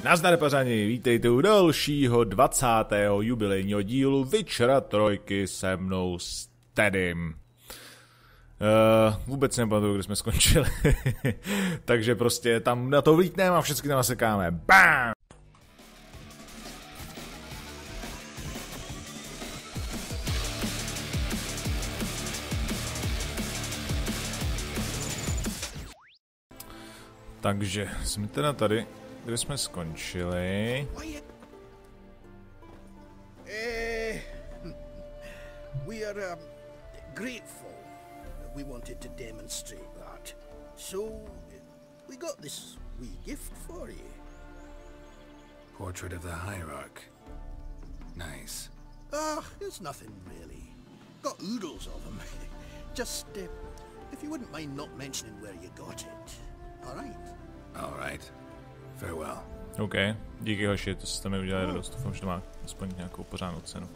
Nazdar pařani, vítejte u dalšího 20. jubilejního dílu Witchera 3 se mnou s Tedym. Vůbec nepamatuju, kde jsme skončili. Takže prostě tam na to vlítneme a všechny tam nasekáme. BAM! Takže jsme teda tady, kde jsme skončili. We are grateful. We wanted to demonstrate that. So, we got this wee gift for you. Portrait of the Hierarch. Nice. It's nothing really. Got oodles of them. Just, if you wouldn't mind not mentioning where you got it. Alright. Farewell. OK, díky hoši, to jste mi udělali radost, doufám, že to má aspoň nějakou pořádnou cenu.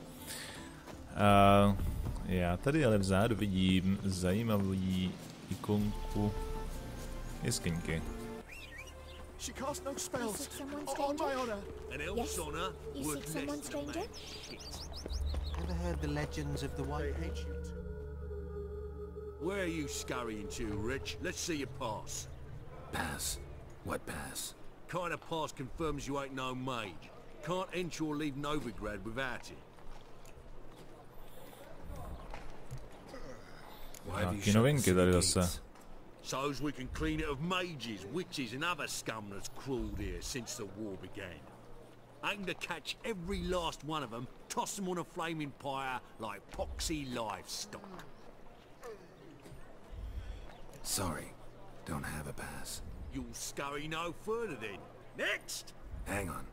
Já tady ale vzadu vidím zajímavou ikonku jeskyňky. She casts no spells. On my honor. An elf's honor would someone stranger? Ever heard the legends of the White Ancient? Where are you scurrying to, Rich? Let's see your pass. Pass? What pass? Kind of pass confirms you ain't no mage. Can't enter or leave Novigrad without it. Why have you Nějaký shut novinky the tady gates? zase. So's we can clean it of mages, witches and other scum that's crawled here since the war began. Aim to catch every last one of them, toss them on a flaming pyre like poxy livestock. Sorry. Don't have a pass. You'll scurry no further then. Next! Hang on.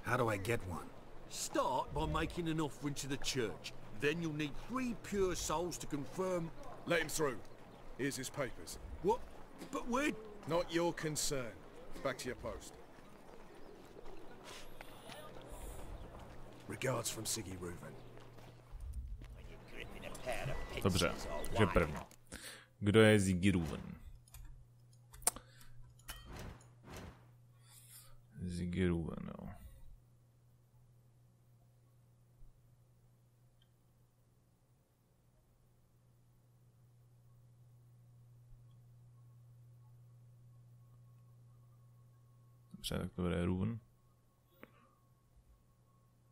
How do I get one? Start by making an offering to the church. Then you'll need 3 pure souls to confirm... Let him through. Here's his papers. What? But we're... Not your concern. Back to your post. Regards from Siggy Reuven. Dobře, že první. Kdo je Zigiruven? Zigiruven, jo. Dobře, tak to bude Ruven.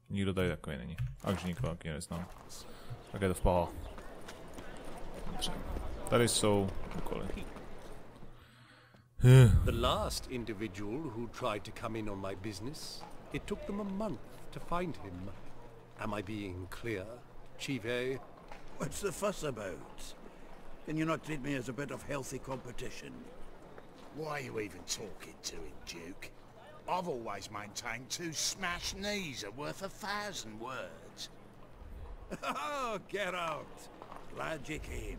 Nikdo tady takový není. Takže nikoho taky neznám. Tak je to v poho. Dobře. Tady jsou úkoly. The last individual who tried to come in on my business, it took them a month to find him. Am I being clear, Chive? What's the fuss about? Can you not treat me as a bit of healthy competition? Why are you even talking to him, Duke? I've always maintained 2 smashed knees are worth 1,000 words. Oh, get out! Glad you came.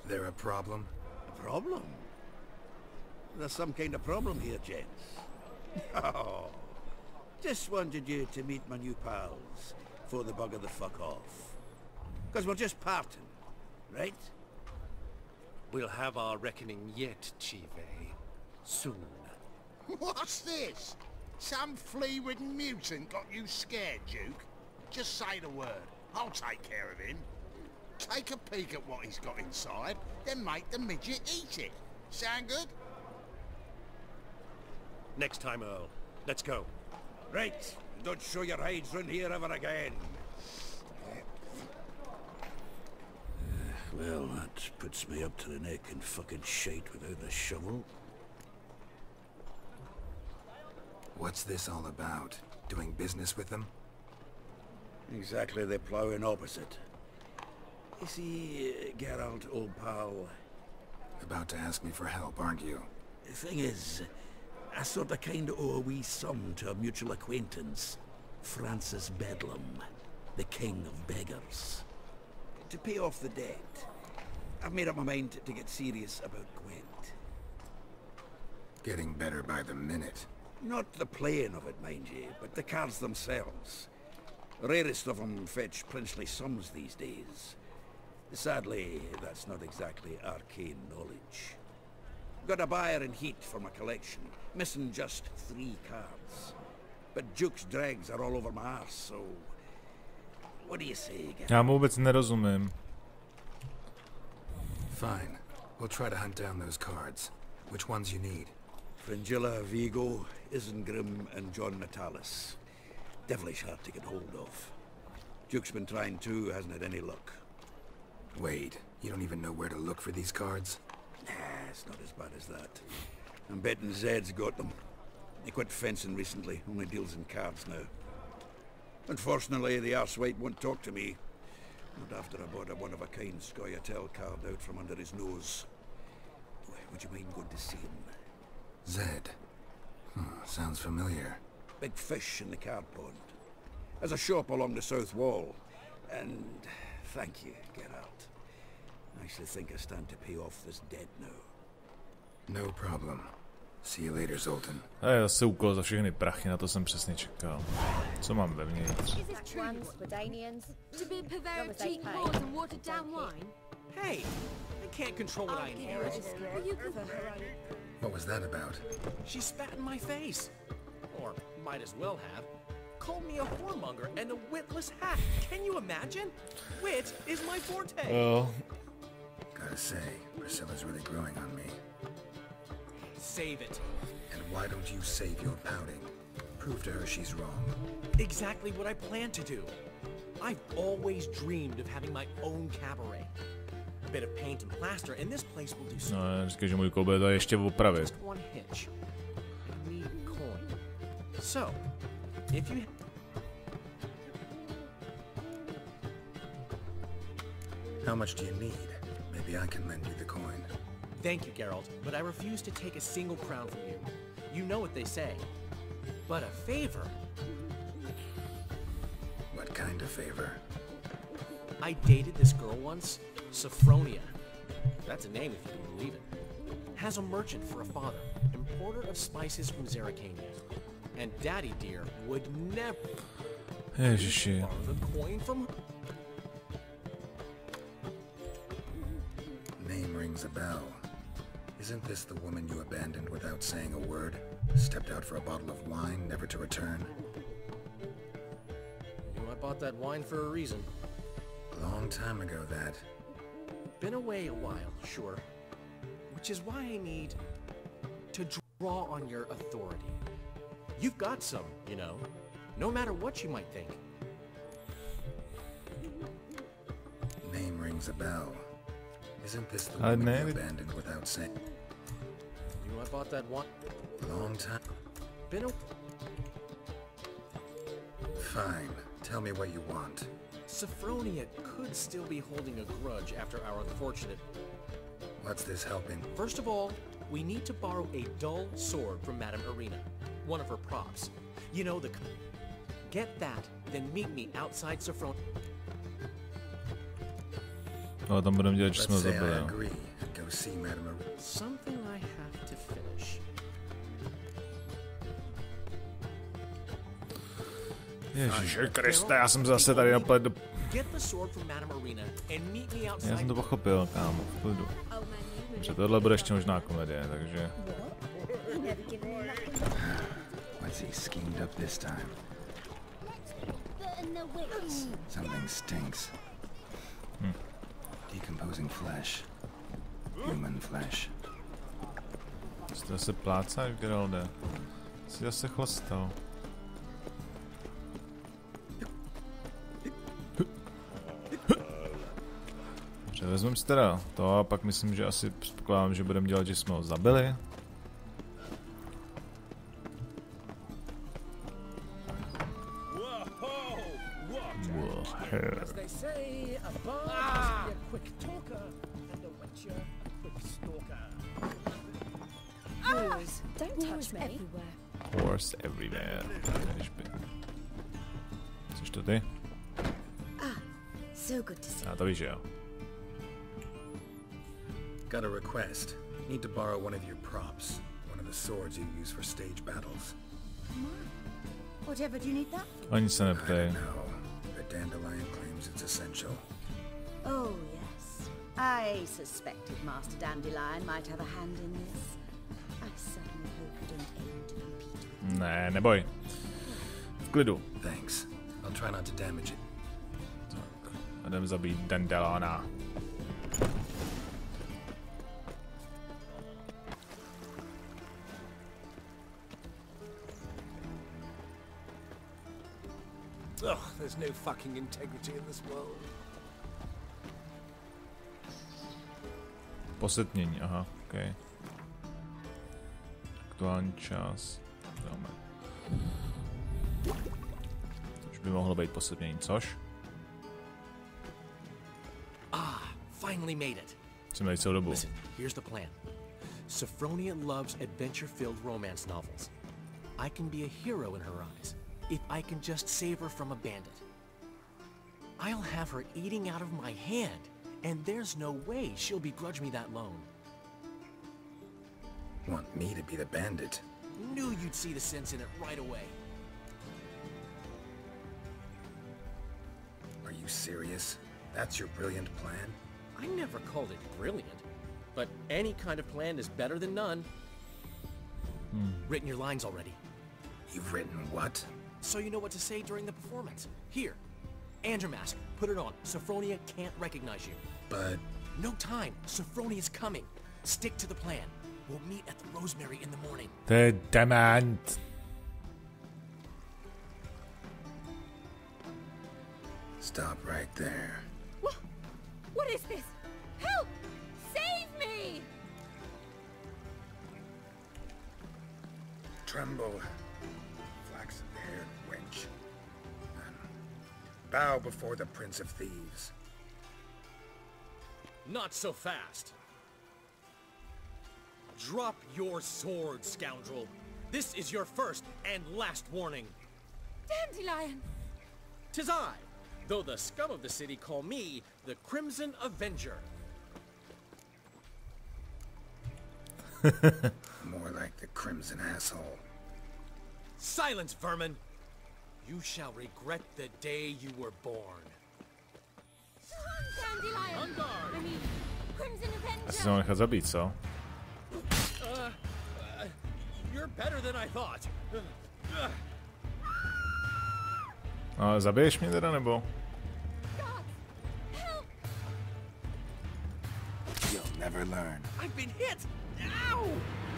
There a problem? A problem? There's some kind of problem here, gents. Oh, just wanted you to meet my new pals before they bugger the fuck off. Because we're just parting, right? We'll have our reckoning yet, Chive. Soon. What's this? Some flea-ridden mutant got you scared, Duke? Just say the word. I'll take care of him. Take a peek at what he's got inside, then make the midget eat it. Sound good? Next time, Earl. Let's go. Right, don't show your hides round here ever again. Well, that puts me up to the neck in fucking shite without a shovel. What's this all about? Doing business with them? Exactly the ploughing opposite. You see, Geralt, old pal... About to ask me for help, aren't you? The thing is, I sort of kind of owe a wee sum to a mutual acquaintance. Francis Bedlam, the king of beggars. To pay off the debt, I've made up my mind to get serious about Gwent. Getting better by the minute. Not the playing of it, mind you, but the cards themselves. The rarest of them fetch princely sums these days. Sadly, that's not exactly arcane knowledge. Got a buyer in heat for my collection. Missing just 3 cards. But Duke's dregs are all over my arse, so... What do you say, again? Já mu vůbec nerozumím. Fine. We'll try to hunt down those cards. Which ones you need? Fringilla, Vigo, Isengrim, and John Natalis. Devilish hard to get hold of. Duke's been trying too, hasn't had any luck. Wait, you don't even know where to look for these cards? Nah, it's not as bad as that. I'm betting Zed's got them. He quit fencing recently, only deals in cards now. Unfortunately, the arsewite won't talk to me. Not after I bought a one-of-a-kind Scoia'tael card out from under his nose. Would you mind going to see him? Zed. Sounds familiar. Big fish in the card pond. Has a shop along the south wall. And thank you, Geralt. I actually think I stand to pay off this debt now. No problem. See you later, Zoltan. To je zase úkol za všechny prachy, na to jsem přesně čekal. Co mám vevnitř? Hey, I can't control what I inherit. What was that about? She spat in my face. Or might as well have. Called me a whoremonger and a witless hack. Can you imagine? Wit is my forte. Oh. Gotta say, Priscilla's really growing on me. Save it. And why don't you save your pouting? Prove to her she's wrong. Exactly what I plan to do. I've always dreamed of having my own cabaret. A bit of paint and plaster, and this place will do so. No, říkaj, že můj koube to ještě opravit. Just one hitch. I need coin. So, if you... How much do you need? Maybe I can lend you the coin. Thank you, Geralt, but I refuse to take a single crown from you. You know what they say. But a favor? What kind of favor? I dated this girl once, Sophronia. That's a name if you can believe it. Has a merchant for a father, importer of spices from Zerrikania. And Daddy dear would never Ježiši. borrow the coin from her. Name rings a bell. Isn't this the woman you abandoned without saying a word? Stepped out for a bottle of wine, never to return? You know, I bought that wine for a reason. Long time ago, that. Been away a while, sure. Which is why I need to draw on your authority. You've got some, you know, no matter what you might think. Name rings a bell. Isn't this the woman you abandoned without saying? You know, I bought that wine. Long time. Been a... Fine. Tell me what you want. Sophronia could still be holding a grudge after our unfortunate... What's this helping? First of all, we need to borrow a dull sword from Madame Irina, one of her props. You know, the... Get that, then meet me outside Sophronia. No, tam budeme dělat, že jsme ho Let's say zabili. I agree and go see Madame Irina. Something I have to finish. Ježiši Kriste, já jsem zase tady naplet do... Get the sword from Madame Irina and meet me outside. Já jsem to pochopil, kámo, v klidu. Že tohle bude ještě možná komedie, takže... What's he schemed up this time? Something stinks. Decomposing flesh. Human flesh. Jsi zase plácáš, Geralde? Jsi zase chlastal. Dobře, vezmeme si teda to a pak myslím, že asi předpokládám, že budeme dělat, že jsme ho zabili. As they say, a bard must be a quick talker, and a witcher a quick stalker. Wars, don't touch me. Everywhere. Horse everywhere. Což to ty? So good to see A to víš, že jo. Got a request. Need to borrow one of your props. One of the swords you use for stage battles. Whatever do you need that? Ani se I neptej. don't know. The dandelion claims it's essential. Oh, yes. I suspected Master Dandelion might have a hand in this. I certainly hope you don't aim to compete with me. Ne, neboj. V klidu. Thanks. I'll try not to damage it. Tak, jdem zabít Dandelana. Ugh, there's no fucking integrity in this world. Posetnění, aha, ok. Aktuální čas. Dáme. Což by mohlo být posetnění, což? Ah, finally made it. Jsem tady celou dobu. Listen, here's the plan. Sophronia loves adventure-filled romance novels. I can be a hero in her eyes if I can just save her from a bandit. I'll have her eating out of my hand, and there's no way she'll begrudge me that loan. Want me to be the bandit? Knew you'd see the sense in it right away. Are you serious? That's your brilliant plan? I never called it brilliant, but any kind of plan is better than none. Written your lines already. You've written what? So you know what to say during the performance. Here, and your mask. Put it on. Sophronia can't recognize you. But... No time. Sophronia's coming. Stick to the plan. We'll meet at the Rosemary in the morning. The demand. Stop right there. What? What is this? Help! Save me! Tremble, flaxen-haired wench. Bow before the Prince of Thieves. Not so fast. Drop your sword, scoundrel. This is your first and last warning. Dandelion! 'Tis I, though the scum of the city call me the Crimson Avenger. More like the Crimson Asshole. Silence, vermin! You shall regret the day you were born. Dandelion! On guard! I mean, Crimson Avenger! Asi se ho nechat zabít, co? You're better than I thought. No, zabiješ mě teda, nebo? God, help! You'll never learn. I've been hit! Ow!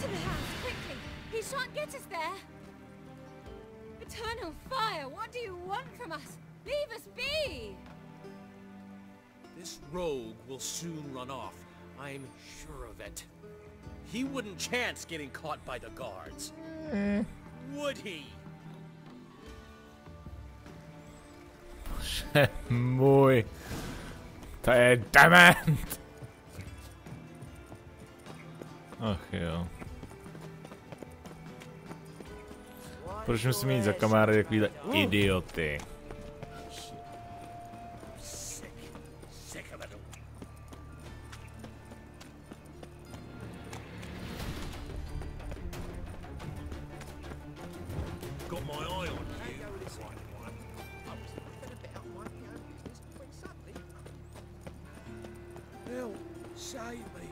To the house, quickly! He shan't get us there! Eternal fire, what do you want from us? Leave us be! This rogue will soon run off. I'm sure of it. He wouldn't chance getting caught by the guards. Would he? Můj. To je dement. Ach jo. Proč musím mít za kamarády takovýhle idioty? Got my eye on you. Help! Save me!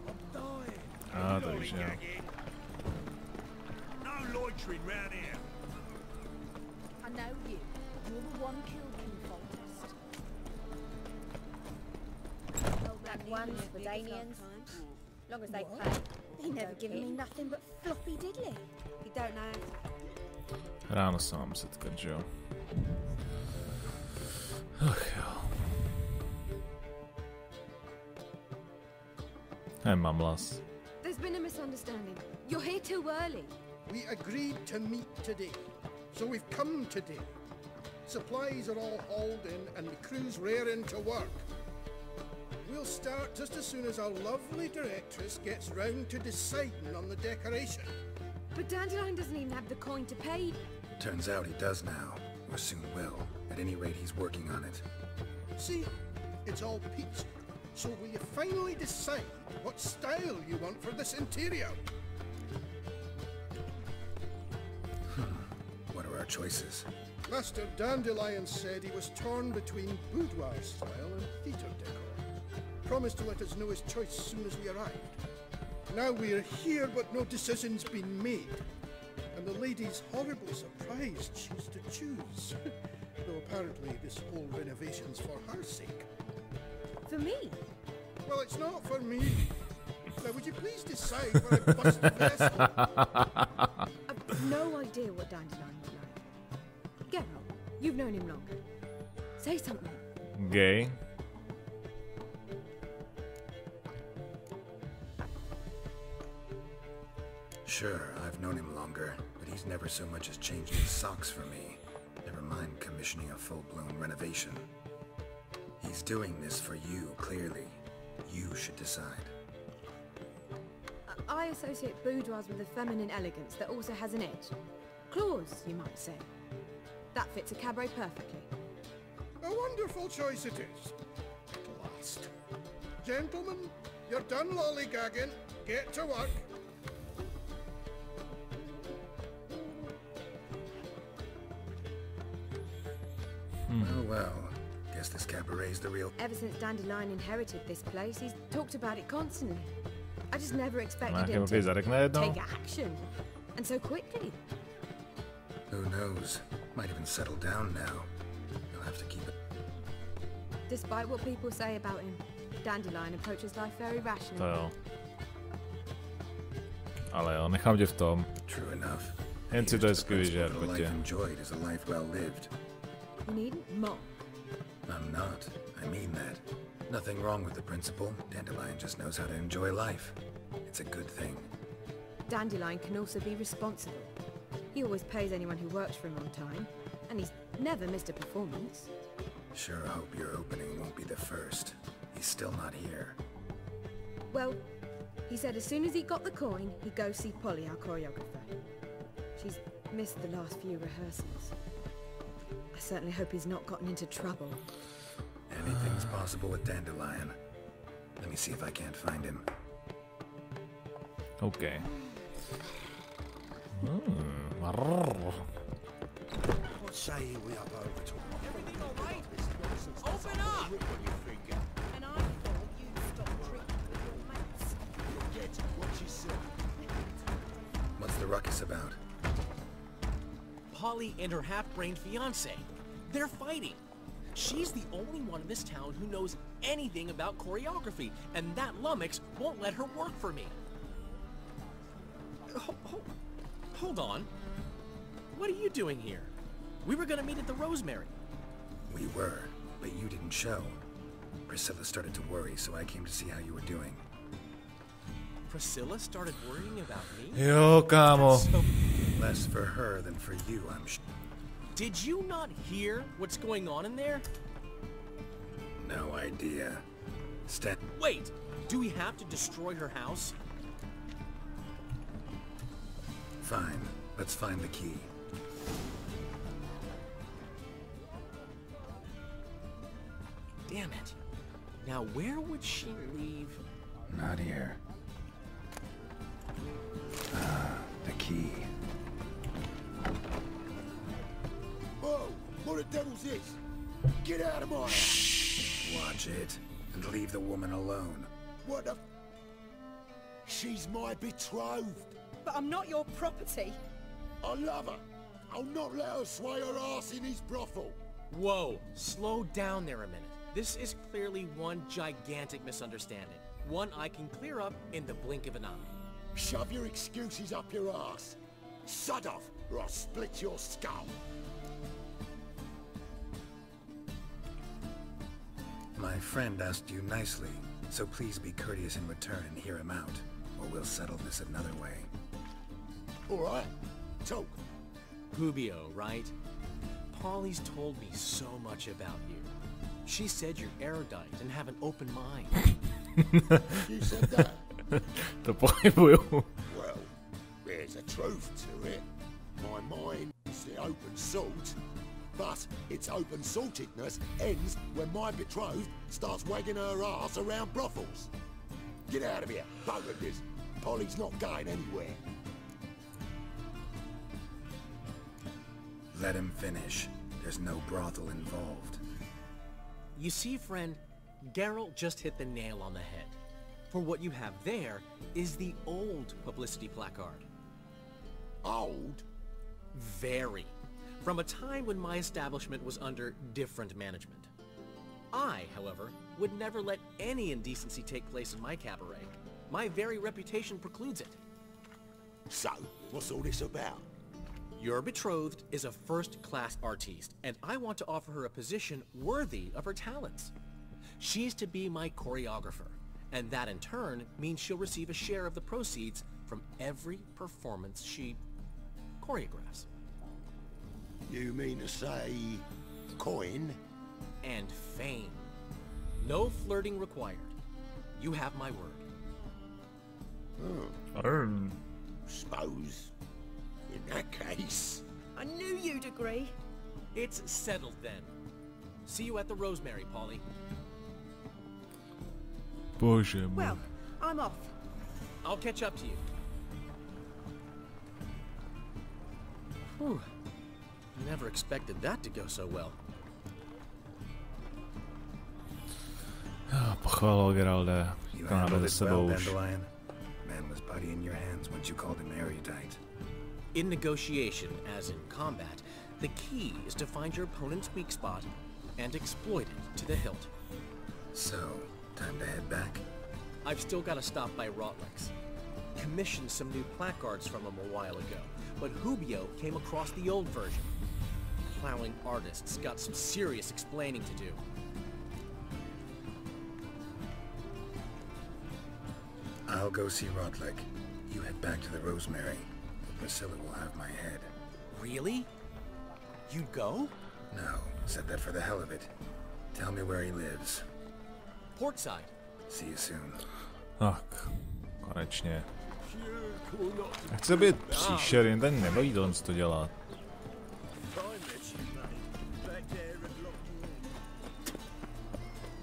I'm dying! A, takže jo. No loitering round here. I know you. You're the one killed King Foltest. Black ones for Danians. Long as they pay. They never given me nothing but floppy diddly. You don't know. Ráno se mám setkat, že jo? Ach jo. Hej, mamlas. There's been a misunderstanding. You're here too early. We agreed to meet today, so we've come today. Supplies are all hauled in and the crew's raring to work. We'll start just as soon as our lovely directress gets round to deciding on the decoration. But Dandelion doesn't even have the coin to pay. Turns out he does now, or soon will. At any rate, he's working on it. See, it's all peachy. So will you finally decide what style you want for this interior? What are our choices? Master Dandelion said he was torn between boudoir style and theatre decor. promised to let us know his choice as soon as we arrived. Now we're here, but no decision's been made. And the lady's horribly surprised she's to choose. Though apparently this whole renovation's for her sake. For me? Well, it's not for me. Now, would you please decide where I bust the vessel? I've no idea what Dandelion was like. Geralt, you've known him longer. Say something. Gay. Sure, I've known him longer, but he's never so much as changed his socks for me. Never mind commissioning a full-blown renovation. He's doing this for you, clearly. You should decide. I associate boudoirs with a feminine elegance that also has an edge. Claws, you might say. That fits a cabaret perfectly. A wonderful choice it is. At last. Gentlemen, you're done lollygagging. Get to work. Oh well, guess this cabaret's the real... Ever since Dandelion inherited this place, he's talked about it constantly. I just never expected him to take action. And so quickly. Who knows? Might even settle down now. You'll have to keep it... Despite what people say about him, Dandelion approaches life very rationally. To jo. Ale jo, nechám tě v tom. True enough. Jen si to hezky vyžer, A pojď life tě. enjoyed is a life well lived. You needn't mock. I'm not. I mean that. Nothing wrong with the principle. Dandelion just knows how to enjoy life. It's a good thing. Dandelion can also be responsible. He always pays anyone who works for him on time, and he's never missed a performance. Sure hope your opening won't be the first. He's still not here. Well, he said as soon as he got the coin, he'd go see Polly, our choreographer. She's missed the last few rehearsals. I certainly hope he's not gotten into trouble. Anything's possible with Dandelion. Let me see if I can't find him. Okay. What say we up over to Everything all right? Open up! And I thought you'd stop drinking with your mates. Get what you said. What's the ruckus about? Polly and her half-brained fiancé. They're fighting. She's the only one in this town who knows anything about choreography, and that lummox won't let her work for me. Hold on. What are you doing here? We were gonna meet at the Rosemary. We were, but you didn't show. Priscilla started to worry, so I came to see how you were doing. Priscilla started worrying about me? Jo, kámo. Less for her than for you, I'm sure. Did you not hear what's going on in there? No idea. Wait! Do we have to destroy her house? Fine. Let's find the key. Damn it. Now where would she leave? Not here. Ah, the key. Whoa! What the devil's this? Get out of my house! Watch it, and leave the woman alone. What the... She's my betrothed. But I'm not your property. I love her. I'll not let her sway her ass in his brothel. Whoa, slow down there a minute. This is clearly one gigantic misunderstanding. One I can clear up in the blink of an eye. Shove your excuses up your ass. Shut off, or I'll split your skull. My friend asked you nicely, so please be courteous in return and hear him out, or we'll settle this another way. All right, talk. Rubio, right? Polly's told me so much about you. She said you're erudite and have an open mind. You said that? To pohybuju. Well, there's a truth to it. My mind's the open salt, but its open saltedness ends when my betrothed starts wagging her ass around brothels. Get out of here, both of this. Polly's not going anywhere. Let him finish. There's no brothel involved. You see, friend, Geralt just hit the nail on the head. For what you have there is the old publicity placard. Old? Very. From a time when my establishment was under different management. I, however, would never let any indecency take place in my cabaret. My very reputation precludes it. So, what's all this about? Your betrothed is a first-class artiste, and I want to offer her a position worthy of her talents. She's to be my choreographer, and that in turn means she'll receive a share of the proceeds from every performance she choreographs. You mean to say... coin? And fame. No flirting required. You have my word. Suppose... in that case... I knew you'd agree. It's settled then. See you at the Rosemary, Polly. Bože můj. Well, I'm off. I'll catch up to you. Whew. Never expected that to go so well. Pochválil Geralde. You To máme handled za it sebou well, už. Dandelion. Man was putty in your hands once you called him erudite. In negotiation, as in combat, the key is to find your opponent's weak spot and exploit it to the hilt. So, time to head back? I've still got to stop by Rotlick's. Commissioned some new placards from him a while ago, but Hubio came across the old version. Plowing artists got some serious explaining to do. I'll go see Rotlick. You head back to the Rosemary. Priscilla will have my head. Really? You'd go? No, said that for the hell of it. Tell me where he lives. Portside. See you soon. Tak, konečně. Chce být příšerný, ten nebaví to, co to dělá.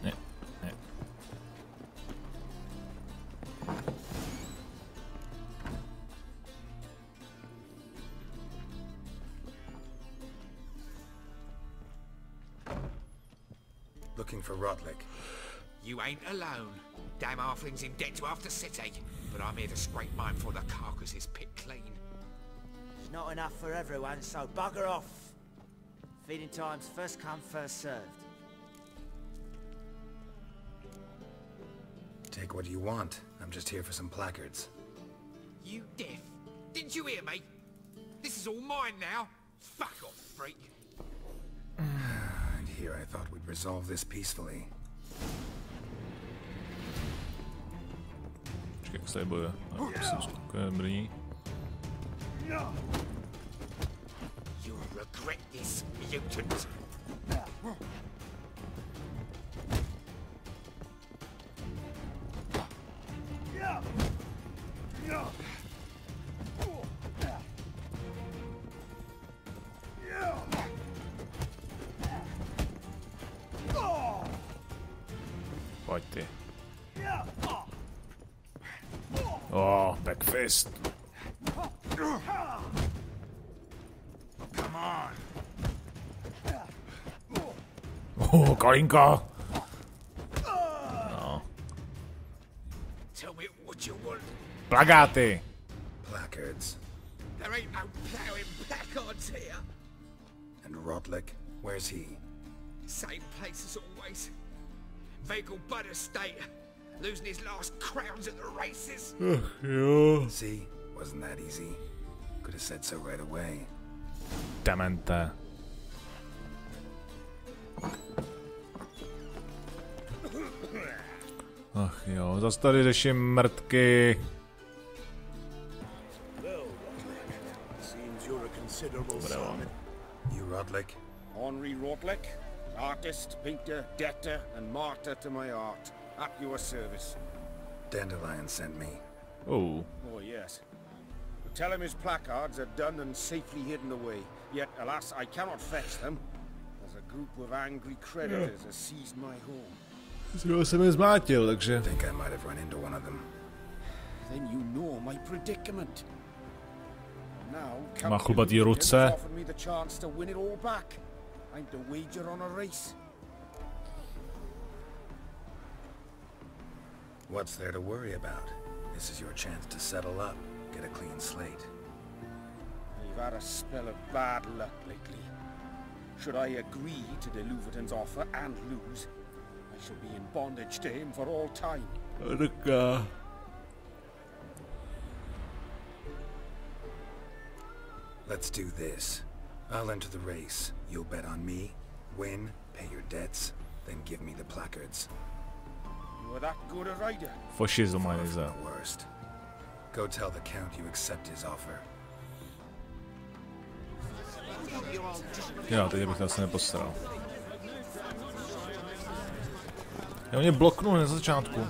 Ne, ne. Looking for Rotlick. You ain't alone. Damn halfling's in debt to half the city, but I'm here to scrape mine before the carcass is picked clean. There's not enough for everyone, so bugger off. Feeding time's first come, first served. Take what you want. I'm just here for some placards. You deaf? Didn't you hear me? This is all mine now. Fuck off, freak. And here I thought we'd resolve this peacefully. Počkej, jak se tady bojuje. Jsem spokojen, brní. You'll regret this, mutant. Pojď ty. Oh, backfist. Come on. Oh, Kalinka. No. Tell me what you want. Plakáty. Placards. There ain't no plowing placards here. And Rotlick? Where's he? Same place as always. Vehicle Bud Estate. Losing his last crowns at the races. Jo. See? Wasn't that easy? Could have said so right away. Demente. Ach jo, zase tady řeším mrtky. Seems you're a considerable summon. You Rotlick? Henri Rotlick, artist, painter, debtor, and martyr to my art. At your service. Dandelion sent me. Oh. Oh, yes. Tell him his placards are done and safely hidden away. Yet, alas, I cannot fetch them, as a group of angry creditors has seized my home. Zrovna jsem je zmátil, takže... I think I might have run into one of them. Then you know my predicament. Now, Má chlubatý ruce. offered me the chance to win it all back. I'm to wager on a race. What's there to worry about? This is your chance to settle up, get a clean slate. You've had a spell of bad luck lately. Should I agree to the Louverton's offer and lose, I shall be in bondage to him for all time. Let's do this. I'll enter the race. You'll bet on me, win, pay your debts, then give me the placards. You are that good a rider? Fašism Far je from za. the worst. Go tell the Count you accept his offer. Jo, teď bych to asi nepostaral. Já mě bloknul na začátku.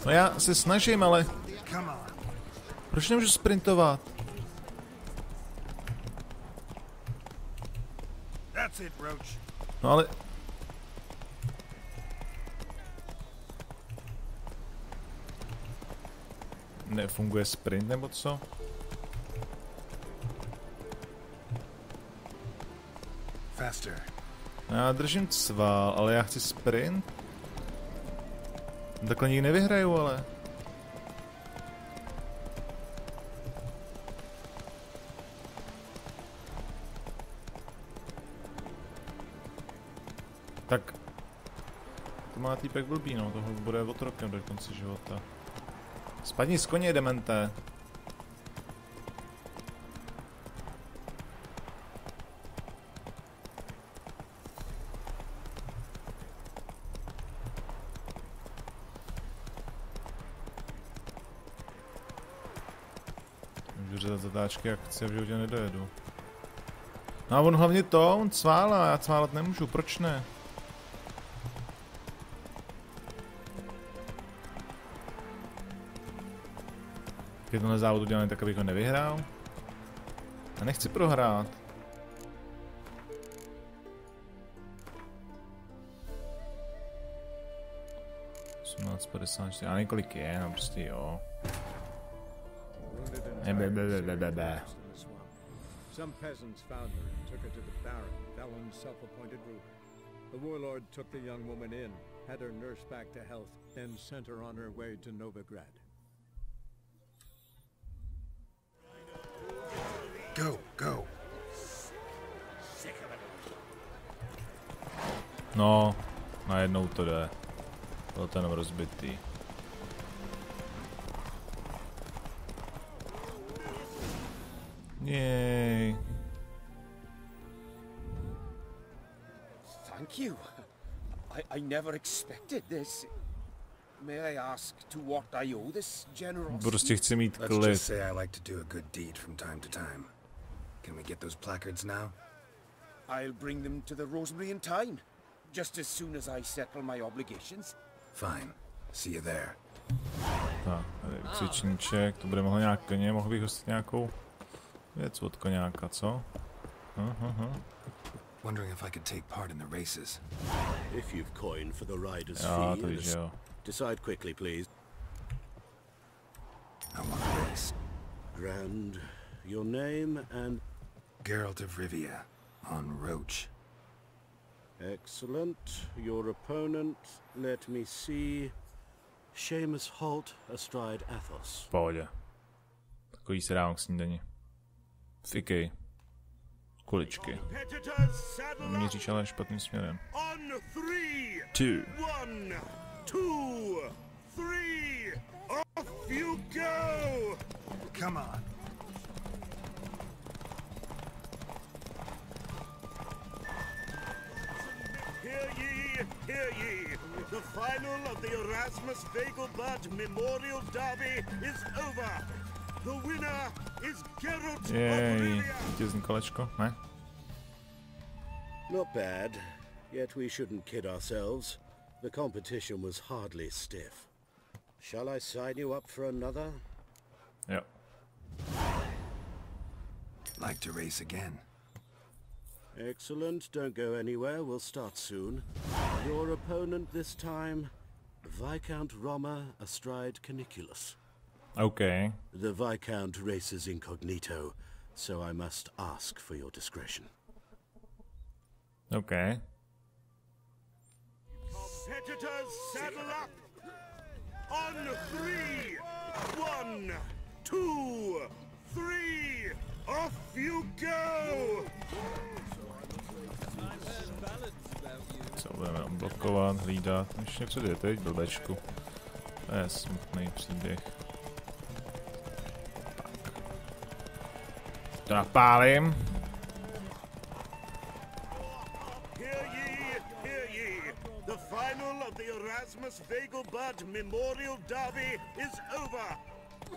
No já se snažím, ale... Proč nemůžu sprintovat? No ale... Nefunguje sprint nebo co? Faster. Já držím cval, ale já chci sprint. Takhle nikdy nevyhraju, ale... Tak... To má týpek blbý, no, toho bude otrokem do konce života. Spadni z koně, demente. Můžu řezat zatáčky, jak chci, v životě nedojedu. No a on hlavně to, on cválá, já cválat nemůžu, proč ne? Když tenhle závod udělaný tak, abych ho nevyhrál. Já nechci prohrát. $18.54, já nevím kolik je, no prostě jo. Some peasants found her and took her to the Baron, Felon's self-appointed ruler. The warlord took the young woman in, had her nursed back to health, then sent her on her way to Novigrad. Go, go. No, najednou to jde. Byl ten rozbitý. Yay. Thank you. I never expected this. May I ask to what I owe this generosity? Prostě chci mít Let's klid. just say I like to do a good deed from time to time. Can we get those placards now? I'll bring them to the Rosemary in time, just as soon as I settle my obligations. Fine. See you there. Tak, tady cvičníček, to bude mohlo nějak koně, mohl bych dostat nějakou věc od koňáka, co? Wondering if I could take part in the races. If you've coined for the rider's Já fee, to víš, jo. decide quickly, please. I want a race. Grand, your name and... Geralt of Rivia, on Roach. Excellent. Your opponent, let me see... Seamus Holt astride Athos. V pohodě. Takový se dávám k snídani. Fikej. Kuličky. Míříš ale špatným směrem. 2. 1, 2, 3, off you go! Come on. Hear ye! The final of the Erasmus Vegelbud Memorial Derby is over! The winner is Geralt of Jej, Rivia! vítězný kolečko, ne? Not bad, yet we shouldn't kid ourselves. The competition was hardly stiff. Shall I sign you up for another? Jo. Like to race again. Excellent, don't go anywhere, we'll start soon. Your opponent this time, Viscount Roma astride Caniculus. Okay. The Viscount races incognito, so I must ask for your discretion. Okay. Competitors, saddle up! On 3, 1, 2, 3, off you go! Co budeme blokovat, hlídat, ještě něco jde teď, blbečku. To je smutný příběh. Tak. To napálím. The final of the Erasmus Vegelbud Memorial Derby is over.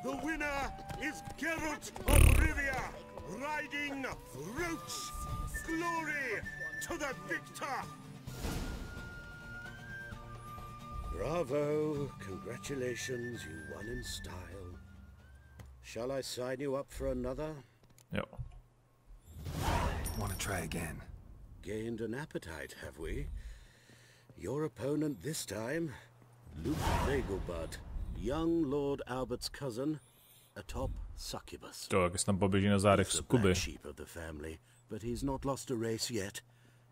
The winner is Geralt of Rivia, riding Roach. Glory to the victor! Bravo! Congratulations, you won in style. Shall I sign you up for another? Jo. Want to try again? Gained an appetite, have we? Your opponent this time, Luke Vegelbud, young Lord Albert's cousin, a top succubus. To, jak tam poběží na zádech z Kuby. Sheep of the family, but he's not lost a race yet,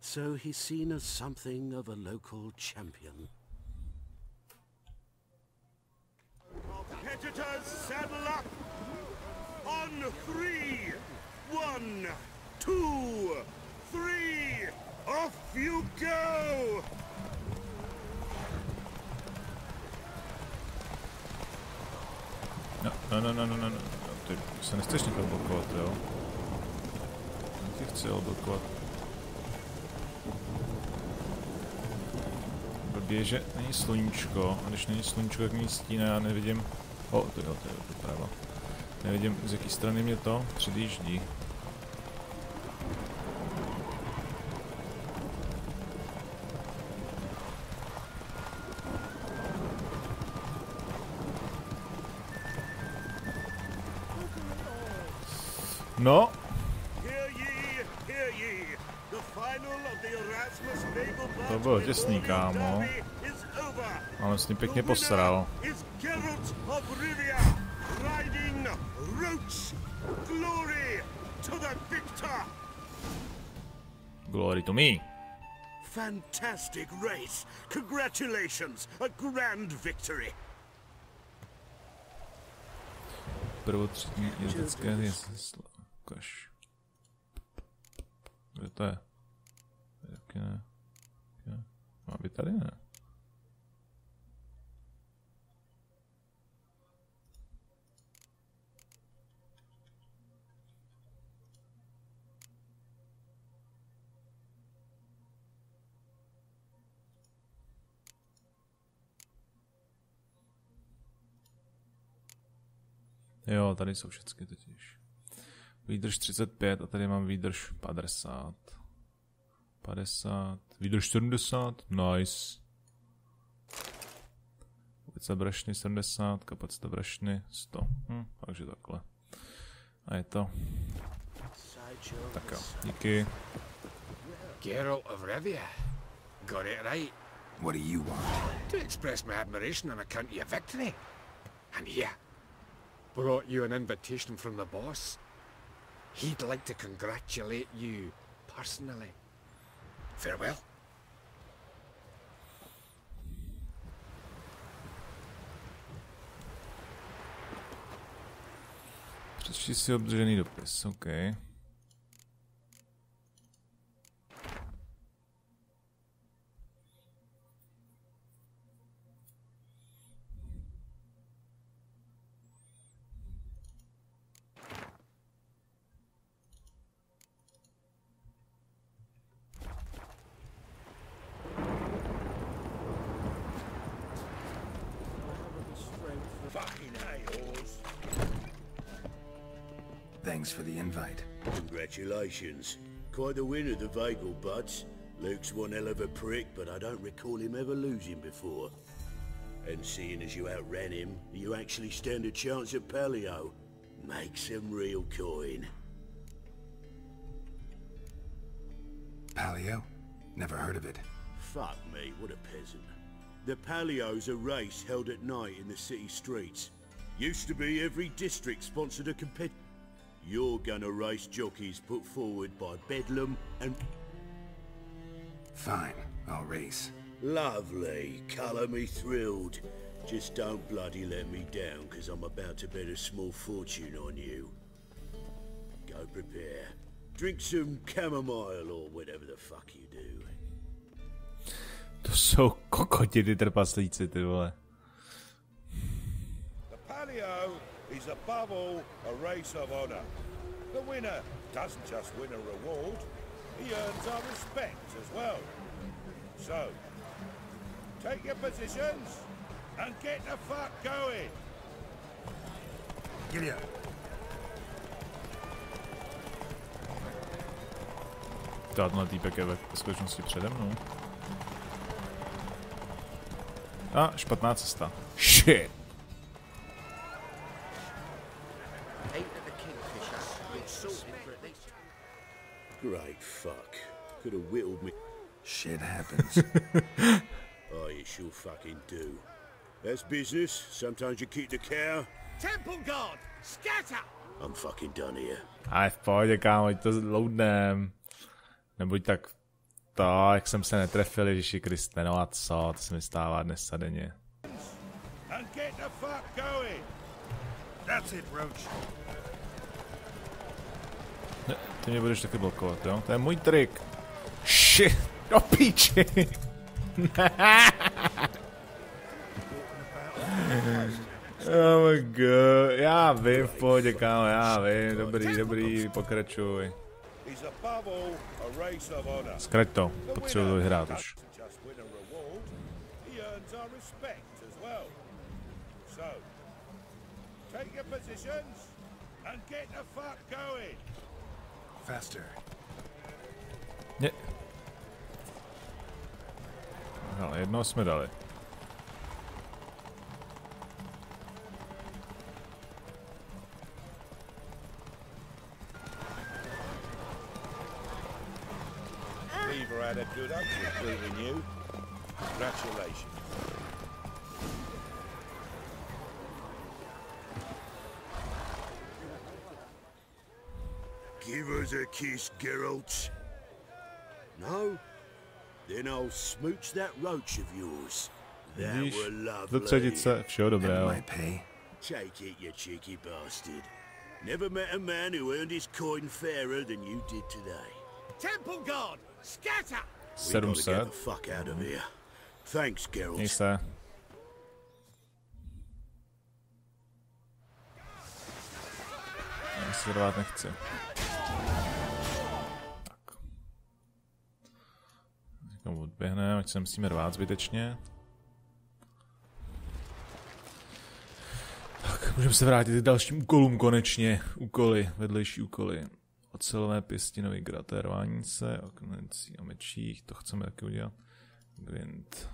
so he's seen as something of a local champion. Competitors, saddle up! On 3, 1, 2, 3, off you go! No. Ty se nechceš nechat blokovat, jo? Ty chci blokovat. Blbě, že není sluníčko, a když není sluníčko, tak není stín a já nevidím... to je doprava. Nevidím, z jaké strany mě to předjíždí. No. To bylo těsný, kámo. Ale s tím pěkně posral. Glory to me. Fantastic race. Congratulations. A grand victory. Prvotřídní jezdecké jezdectvo. Ukaž. Kde to je? Taky ne. Má být tady, ne? Jo, tady jsou všechny totiž. Výdrž 35 a tady mám výdrž 50. 50. Výdrž 70. Nice. Kapacita brašny 70. Kapacita brašny 100. Takže takhle. A je to. Tak jo, díky. Geralt of Rivia. Got it right. What do you want? To express my admiration on account of your victory. And here, brought you an invitation from the boss. He'd like to congratulate you personally. Farewell. Přečti si obdržený dopis, OK. Thanks for the invite. Congratulations. Quite the winner, the Vegelbuds. Luke's one hell of a prick, but I don't recall him ever losing before. And seeing as you outran him, you actually stand a chance at Paleo. Make some real coin. Paleo? Never heard of it. Fuck me, what a peasant. The Paleo's a race held at night in the city streets. Used to be every district sponsored a competition. You're gonna race jockeys put forward by Bedlam and... Fine, I'll race. Lovely. Colour me thrilled. Just don't bloody let me down, because I'm about to bet a small fortune on you. Go prepare. Drink some chamomile or whatever the fuck you do. To jsou kokoti, ty trpaslíci, ty vole. The palio is above all a race of honor. The winner doesn't just win a reward, he earns our respect as well. So, take your positions and get the fuck going. Giddy up. Tenhle týpek je ve skutečnosti přede mnou. A, špatná cesta. Shit! Great fuck. Could have whittled me. Shit happens. Oh, you sure fucking do. That's business. Sometimes you keep the cow. Temple guard, scatter! I'm fucking done here. Ale v pohodě, kámo, ať to loadnem. Nebuď tak to, jak jsem se netrefil, Ježíši Kriste, no a co, to se mi stává dnes a denně. And get the fuck going. That's it, Roach. Ne, ty mě budeš taky blokovat, jo? To je můj trik. Shit, do píči. Oh my god, já vím, v pohodě, kámo, já vím, dobrý, pokračuj. Zkrať to, potřebuji to vyhrát už. Faster. Ne. Ale jednoho jsme dali. Beaver had a good upset beating you. Congratulations. Give us a kiss, Geralt. No? Then I'll smooch that roach of yours. That Vidíš, were lovely. do třetice, všeho dobrého. Take it, you cheeky bastard. Never met a man who earned his coin fairer than you did today. Temple guard, scatter! We gotta get the fuck out of here. Thanks, Geralt. Měj se. Já si rvát nechci. Tak. Někam odběhneme, ať se musíme rvát zbytečně. Tak, můžeme se vrátit k dalším úkolům konečně. Úkoly, vedlejší úkoly. Ocelové pěstinové graté, rvání se, oknencí a mečích, to chceme taky udělat. Gwent.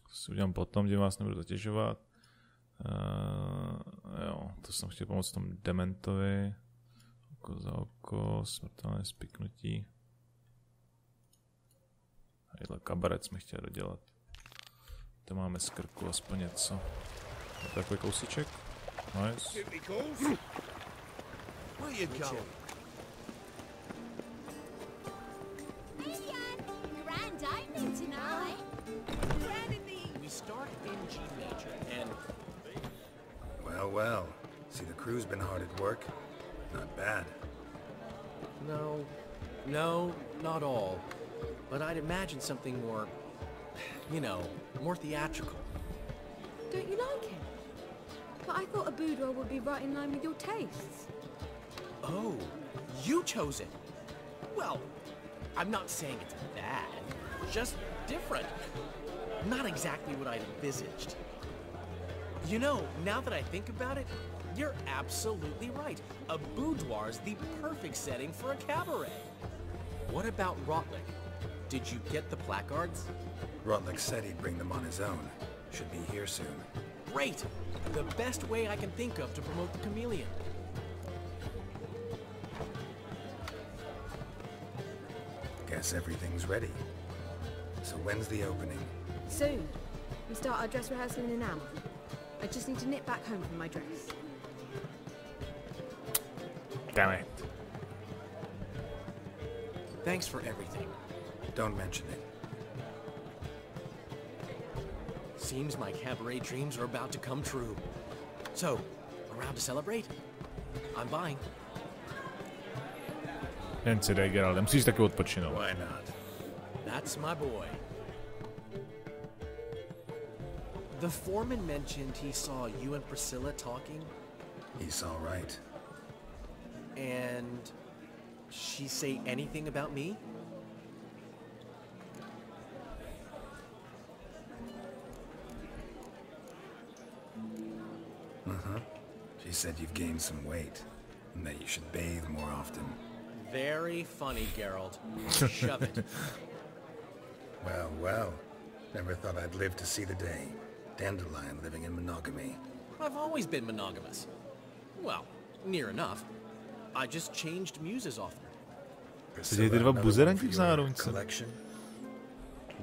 To si udělám potom, že vás nebudu zatěžovat. Jo, to jsem chtěl pomoct tomu dementovi. Oko za oko, smrtelné spiknutí. A jídle kabaret jsme chtěli dodělat. To máme z krku aspoň něco. Takový kousíček. Nice. Where you going? Grand opening tonight. We start in G major and... Well, well. See, the crew's been hard at work. Not bad. No, not all. But I'd imagine something more, you know, more theatrical. Don't you like it? But I thought a boudoir would be right in line with your tastes. Oh, you chose it. Well, I'm not saying it's bad, just different. Not exactly what I'd envisaged. You know, now that I think about it, you're absolutely right. A boudoir's the perfect setting for a cabaret. What about Rotlick? Did you get the placards? Rotlick said he'd bring them on his own. Should be here soon. Great! The best way I can think of to promote the chameleon. Guess everything's ready. So when's the opening? Soon. We start our dress rehearsal in an hour. I just need to nip back home for my dress. Damn it. Thanks for everything. Don't mention it. Seems my cabaret dreams are about to come true. So, around to celebrate? I'm buying. Jen si dej, Geralt, musíš taky odpočinout. Why not? That's my boy. The foreman mentioned he saw you and Priscilla talking. He's all right. And she say anything about me? Uh-huh. She said you've gained some weight, and that you should bathe more often. Very funny, Geralt. Shove it. Well, well. Never thought I'd live to see the day. Dandelion living in monogamy. I've always been monogamous. Well, near enough. I just changed muses often. Collection?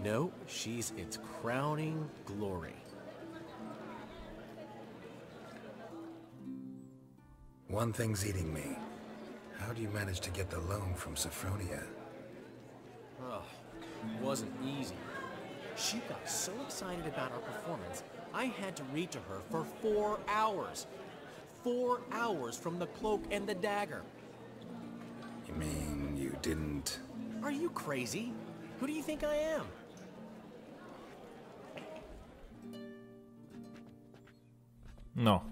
No, she's its crowning glory. One thing's eating me. How do you manage to get the loan from Sophronia? Oh, it wasn't easy. She got so excited about our performance, I had to read to her for 4 hours. 4 hours from the cloak and the dagger. You mean you didn't... Are you crazy? Who do you think I am? No.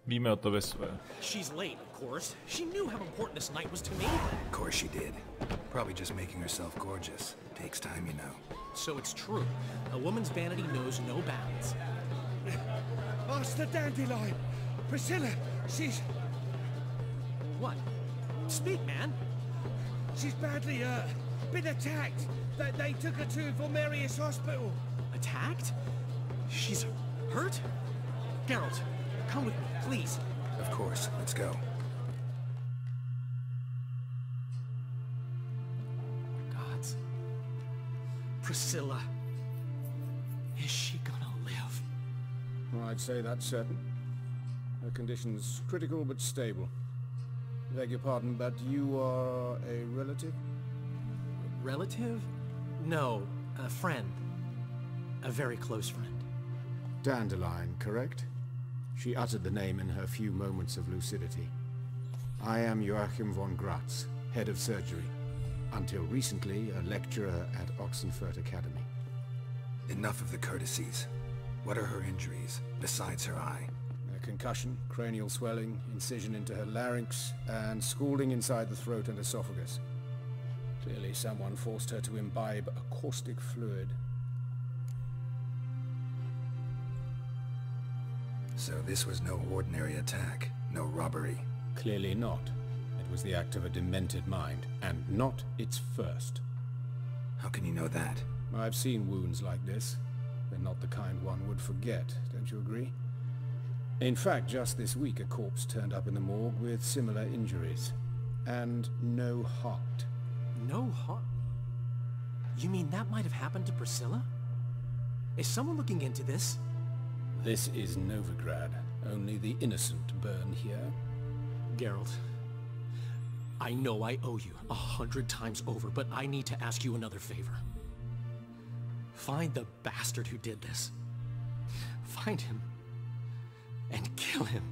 Víme o tobě své. She's late, of course. She knew how important this night was to me. Of course she did. Probably just making herself gorgeous. Takes time, you know. So it's true. A woman's vanity knows no bounds. Ask the Dandelion. Priscilla, she's... What? Speak, man. She's badly hurt. Been attacked. They took her to Valmerius Hospital. Attacked? She's hurt? Geralt, come with me, please. Of course. Let's go. Gods. Priscilla. Is she gonna live? Well, I'd say that's certain. Her condition's critical but stable. Beg your pardon, but you are a relative? Relative? No, a friend. A very close friend. Dandelion, correct? She uttered the name in her few moments of lucidity. I am Joachim von Gratz, head of surgery. Until recently, a lecturer at Oxenfurt Academy. Enough of the courtesies. What are her injuries, besides her eye? A concussion, cranial swelling, incision into her larynx, and scalding inside the throat and esophagus. Clearly someone forced her to imbibe a caustic fluid. So this was no ordinary attack, no robbery. Clearly not. It was the act of a demented mind, and not its first. How can you know that? I've seen wounds like this. They're not the kind one would forget, don't you agree? In fact, just this week a corpse turned up in the morgue with similar injuries. And no heart. No heart? You mean that might have happened to Priscilla? Is someone looking into this? This is Novigrad. Only the innocent burn here. Geralt, I know I owe you 100 times over, but I need to ask you another favor. Find the bastard who did this. Find him. And kill him.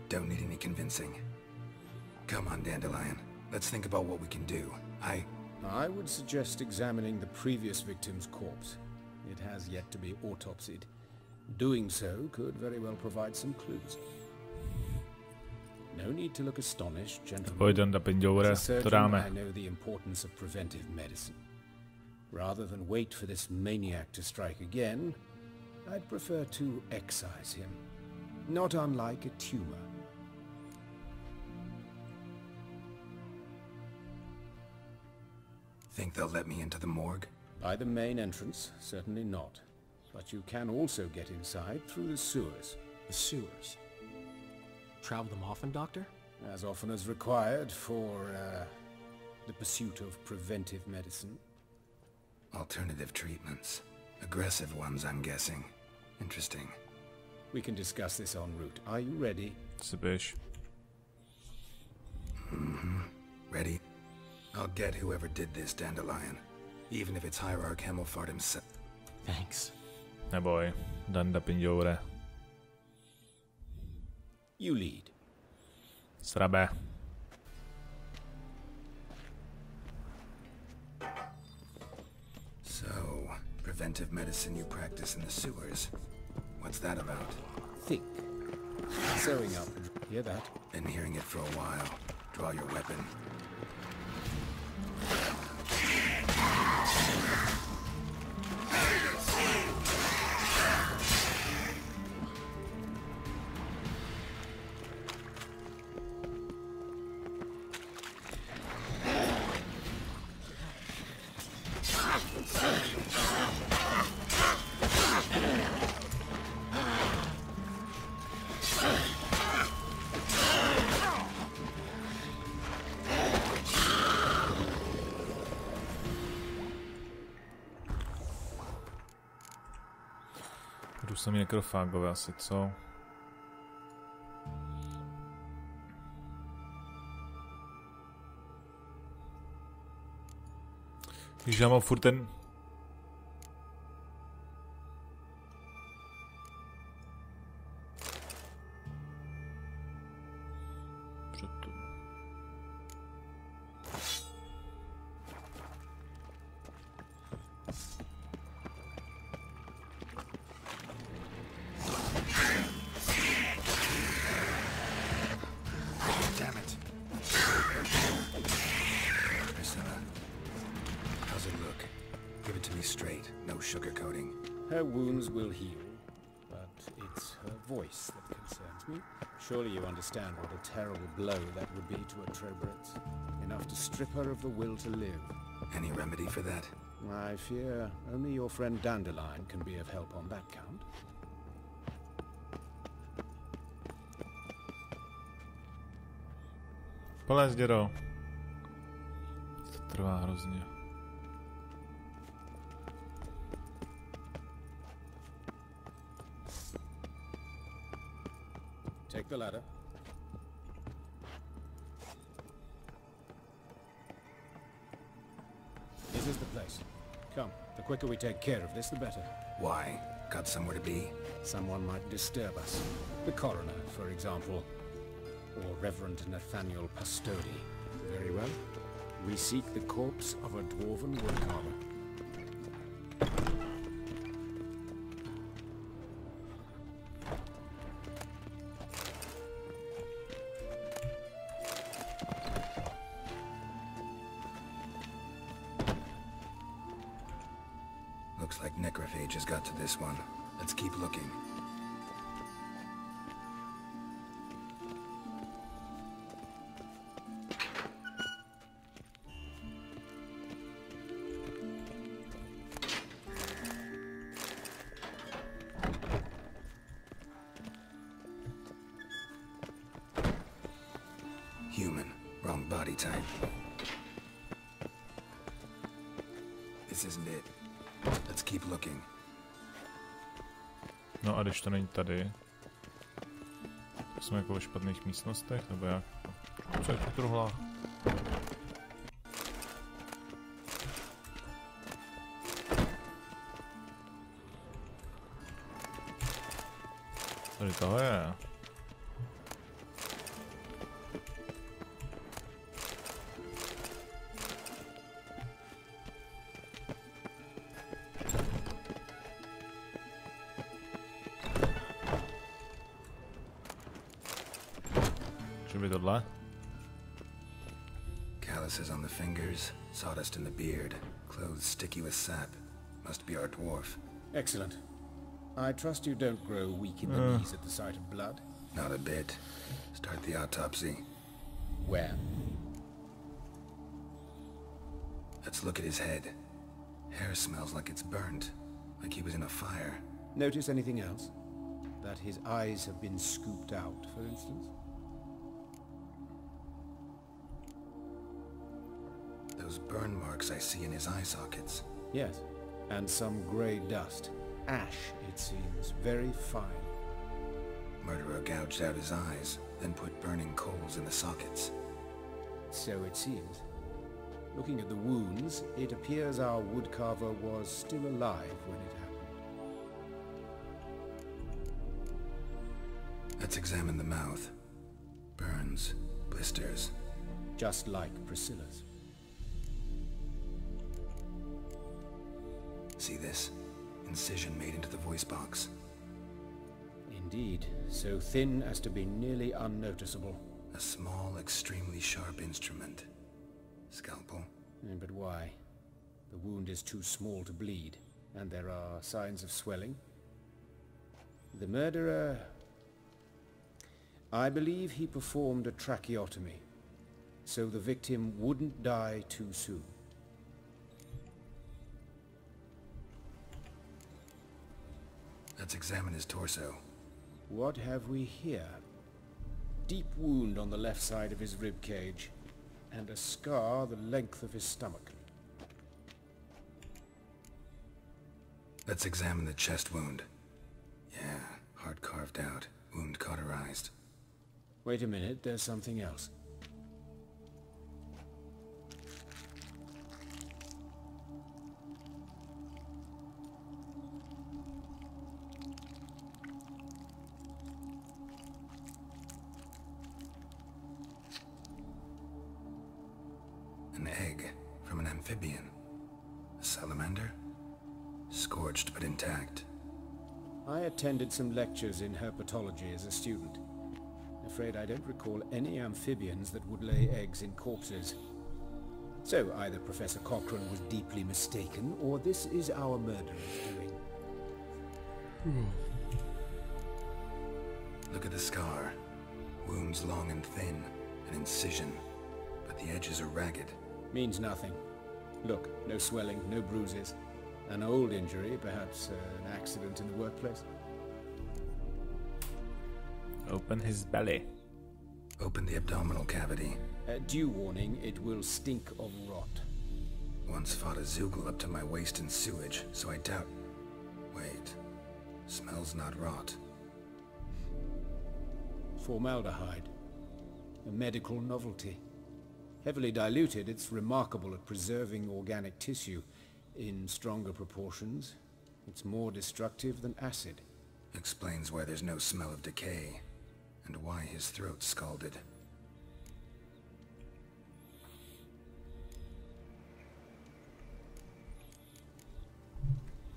Don't need any convincing. Come on, Dandelion. Let's think about what we can do. I would suggest examining the previous victim's corpse. It has yet to be autopsied. Doing so could very well provide some clues. No need to look astonished, gentlemen. As a surgeon, I know the importance of preventive medicine. Rather than wait for this maniac to strike again, I'd prefer to excise him. Not unlike a tumor. Think they'll let me into the morgue? By the main entrance, certainly not. But you can also get inside through the sewers. The sewers? Travel them often, Doctor? As often as required for, the pursuit of preventive medicine. Alternative treatments. Aggressive ones, I'm guessing. Interesting. We can discuss this en route. Are you ready? Sabeš. Mm-hmm. Ready? I'll get whoever did this, Dandelion. Even if it's Hierarch Hemelfart himself. Thanks. Neboj, Danda Pinjoure. You lead. Srabe. So, preventive medicine you practice in the sewers. What's that about? Think. Sewing up. Hear that? Been hearing it for a while. Draw your weapon. Jdu sami nekrofágové asi, co? Když já mám furt ten... Her wounds will heal, but it's her voice that concerns me. Surely you understand what a terrible blow that would be to a Trobritz. Enough to strip her of the will to live. Any remedy for that? I fear only your friend Dandelion can be of help on that count. Polez, dědo. To trvá hrozně. Take the ladder. This is the place. Come, the quicker we take care of this, the better. Why? Got somewhere to be? Someone might disturb us. The coroner, for example. Or Reverend Nathaniel Pastodi. Very well. We seek the corpse of a dwarven woodcarver. Looks like necrophage has got to this one. Let's keep looking. Human. Wrong body type. This isn't it. Let's keep looking. No a když to není tady, tak jsme jako ve špatných místnostech, nebo jak? Co je to truhla? Tady toho je. Calluses on the fingers, sawdust in the beard, clothes sticky with sap. Must be our dwarf. Excellent. I trust you don't grow weak in the knees at the sight of blood. Not a bit. Start the autopsy. Where? Let's look at his head. Hair smells like it's burnt, like he was in a fire. Notice anything else? That his eyes have been scooped out, for instance? Those burn marks I see in his eye sockets. Yes, and some grey dust. Ash, it seems. Very fine. Murderer gouged out his eyes, then put burning coals in the sockets. So it seems. Looking at the wounds, it appears our woodcarver was still alive when it happened. Let's examine the mouth. Burns, blisters. Just like Priscilla's. See this? Incision made into the voice box. Indeed, so thin as to be nearly unnoticeable. A small, extremely sharp instrument. Scalpel. But why? The wound is too small to bleed, and there are signs of swelling. The murderer... I believe he performed a tracheotomy, so the victim wouldn't die too soon. Let's examine his torso. What have we here? Deep wound on the left side of his rib cage, and a scar the length of his stomach. Let's examine the chest wound. Yeah, heart carved out, wound cauterized. Wait a minute, there's something else. An egg from an amphibian. A salamander? Scorched but intact. I attended some lectures in herpetology as a student. Afraid I don't recall any amphibians that would lay eggs in corpses. So either Professor Cochrane was deeply mistaken, or this is our murderer's doing. Look at the scar. Wounds long and thin, an incision, but the edges are ragged. Means nothing. Look, no swelling, no bruises. An old injury, perhaps an accident in the workplace. Open his belly. Open the abdominal cavity. Due warning, it will stink of rot. Once fought a Zoogle up to my waist in sewage, so I doubt... Wait. Smells not rot. Formaldehyde. A medical novelty. Heavily diluted, it's remarkable at preserving organic tissue. In stronger proportions, it's more destructive than acid. Explains why there's no smell of decay, and why his throat's scalded.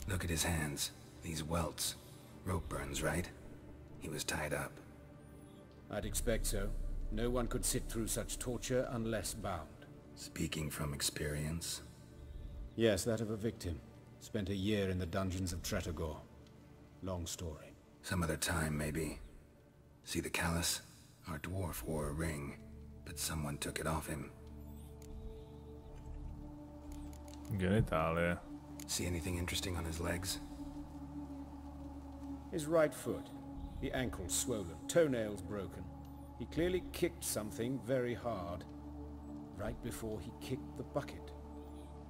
Look at his hands. These welts. Rope burns, right? He was tied up. I'd expect so. No one could sit through such torture unless bound. Speaking from experience? Yes, that of a victim. Spent a year in the dungeons of Tretogor. Long story. Some other time, maybe. See the callus? Our dwarf wore a ring, but someone took it off him. Genitalia. See anything interesting on his legs? His right foot. The ankle swollen, toenails broken. He clearly kicked something very hard, right before he kicked the bucket.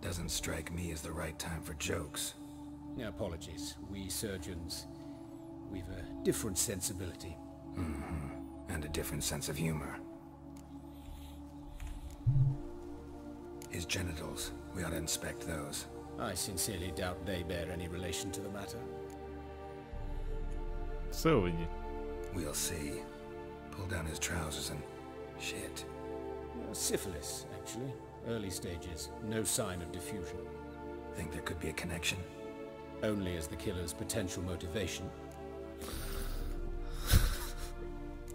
Doesn't strike me as the right time for jokes. Apologies. We surgeons, we've a different sensibility. And a different sense of humor. His genitals, we ought to inspect those. I sincerely doubt they bear any relation to the matter. So, we'll see. Pull down his trousers and... shit. Syphilis, actually. Early stages. No sign of diffusion. Think there could be a connection? Only as the killer's potential motivation.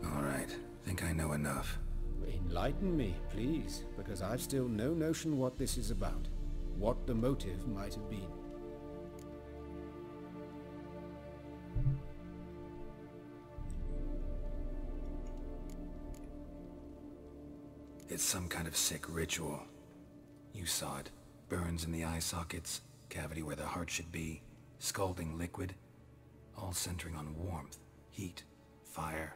Alright. Think I know enough. Enlighten me, please, because I've still no notion what this is about. What the motive might have been. It's some kind of sick ritual. You saw it. Burns in the eye sockets, cavity where the heart should be, scalding liquid, all centering on warmth, heat, fire.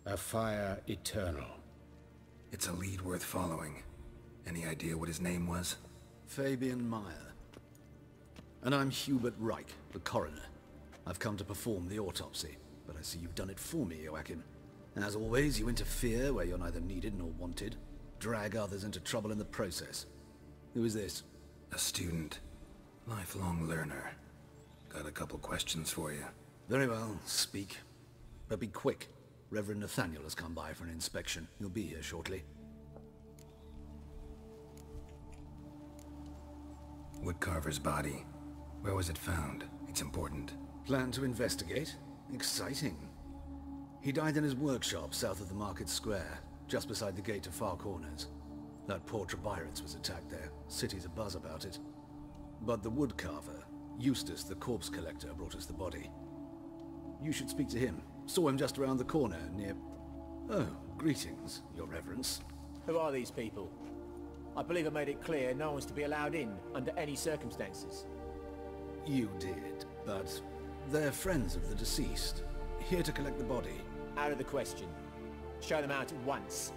A fire eternal. It's a lead worth following. Any idea what his name was? Fabian Meyer. And I'm Hubert Reich, the coroner. I've come to perform the autopsy, but I see you've done it for me, Joachim. As always, you interfere where you're neither needed nor wanted. Drag others into trouble in the process. Who is this? A student. Lifelong learner. Got a couple questions for you. Very well, speak. But be quick. Reverend Nathaniel has come by for an inspection. He'll be here shortly. Woodcarver's body. Where was it found? It's important. Plan to investigate? Exciting. He died in his workshop south of the market square, just beside the gate to Far Corners. That poor Trebyritz was attacked there. City's abuzz about it. But the woodcarver, Eustace the corpse collector, brought us the body. You should speak to him. Saw him just around the corner near... Oh, greetings, Your Reverence. Who are these people? I believe I made it clear no one's to be allowed in under any circumstances. You did, but they're friends of the deceased. Here to collect the body. Out of the question. Show them out at once.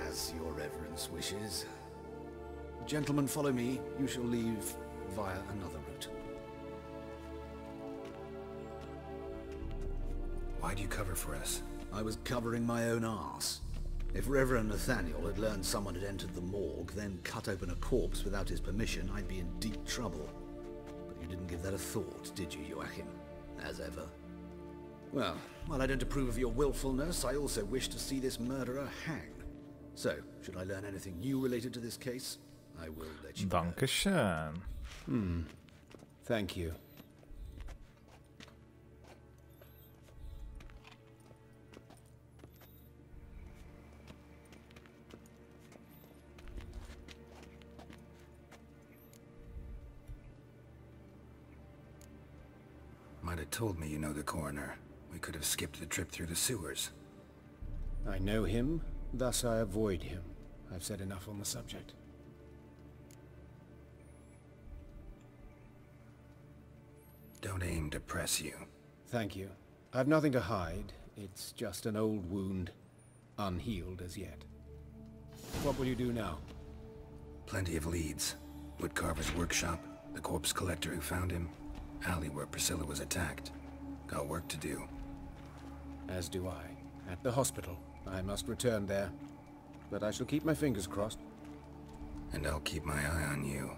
As Your Reverence wishes. Gentlemen, follow me. You shall leave via another route. Why do you cover for us? I was covering my own arse. If Reverend Nathaniel had learned someone had entered the morgue, then cut open a corpse without his permission, I'd be in deep trouble. But you didn't give that a thought, did you, Joachim? As ever. Well, while I don't approve of your willfulness, I also wish to see this murderer hang. So, should I learn anything new related to this case, I will let you know. Dankeschön. Thank you. Might have told me you know the coroner. We could have skipped the trip through the sewers. I know him, thus I avoid him. I've said enough on the subject. Don't aim to press you. Thank you. I've nothing to hide. It's just an old wound, unhealed as yet. What will you do now? Plenty of leads. Woodcarver's workshop, the corpse collector who found him, alley where Priscilla was attacked. Got work to do. As do I. At the hospital. I must return there. But I shall keep my fingers crossed. And I'll keep my eye on you.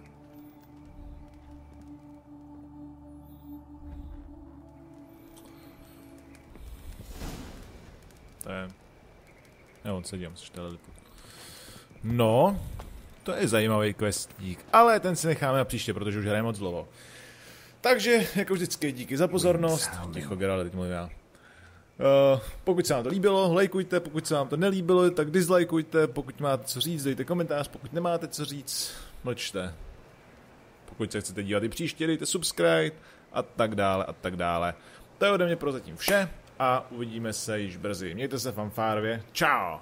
On se dívám, což no, to je zajímavý questík, ale ten si necháme na příště, protože už hrajeme moc dlouho. Takže, jako vždycky, díky za pozornost. Ticho, Gerale, teď mluvím já. Pokud se vám to líbilo, lajkujte, pokud se vám to nelíbilo, tak dislajkujte, pokud máte co říct, dejte komentář, pokud nemáte co říct, mlčte. Pokud se chcete dívat i příště, dejte subscribe a tak dále a tak dále. To je ode mě prozatím vše a uvidíme se již brzy. Mějte se fanfárově. Čau!